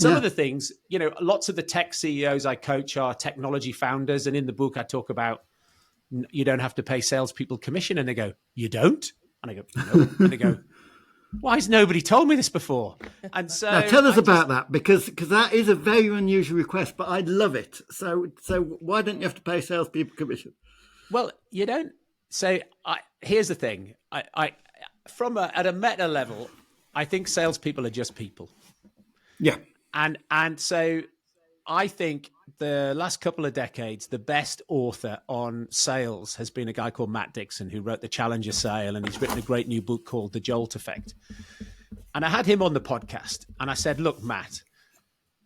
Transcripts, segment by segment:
Some of the things, lots of the tech CEOs I coach are technology founders. And in the book, I talk about you don't have to pay salespeople commission. And they go, you don't? And I go, no. And they go, why has nobody told me this before? And so now tell us about that, because that is a very unusual request, but I love it. So why don't you have to pay salespeople commission? Well, you don't. So here's the thing. At a meta level, I think salespeople are just people. Yeah. And so I think the last couple of decades, the best author on sales has been a guy called Matt Dixon, who wrote The Challenger Sale, and he's written a great new book called The Jolt Effect. And I had him on the podcast, and I said, look, Matt,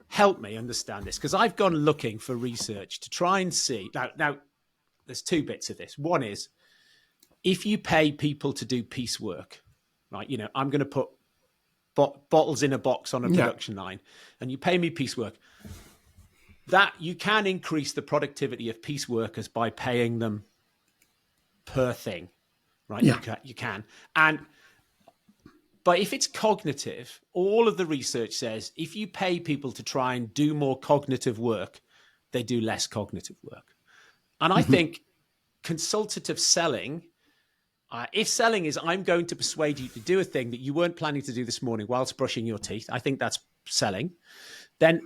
help me understand this, because I've gone looking for research to try and see. Now, there's two bits of this. One is, if you pay people to do piecework, right? I'm going to put bottles in a box on a production line, and you pay me piecework, that you can increase the productivity of piece workers by paying them per thing, right? Yeah. You can. But if it's cognitive, all of the research says if you pay people to try and do more cognitive work, they do less cognitive work. And I think consultative selling, if selling is I'm going to persuade you to do a thing that you weren't planning to do this morning whilst brushing your teeth, I think that's selling. Then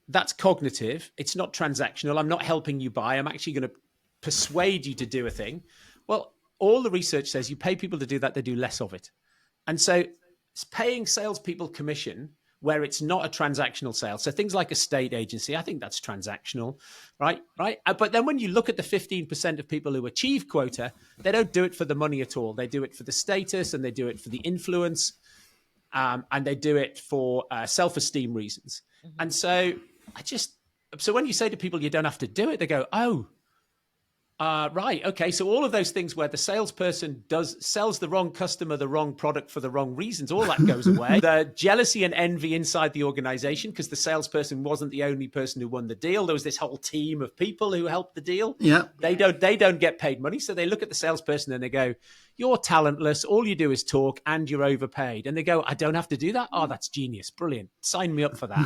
that's cognitive. It's not transactional. I'm not helping you buy. I'm actually going to persuade you to do a thing. Well, all the research says you pay people to do that, they do less of it. And so it's paying salespeople commission where it's not a transactional sale. So things like a state agency, I think that's transactional, right? But then when you look at the 15% of people who achieve quota, they don't do it for the money at all. They do it for the status, and they do it for the influence, and they do it for self-esteem reasons. And so so when you say to people you don't have to do it, they go, oh, right, okay. So all of those things where the salesperson sells the wrong customer the wrong product for the wrong reasons, all that goes away. The jealousy and envy inside the organization because the salesperson wasn't the only person who won the deal. There was this whole team of people who helped the deal. Yeah, they don't get paid money, so they look at the salesperson and they go, "You're talentless. All you do is talk, and you're overpaid." And they go, "I don't have to do that. Oh, that's genius, brilliant. Sign me up for that."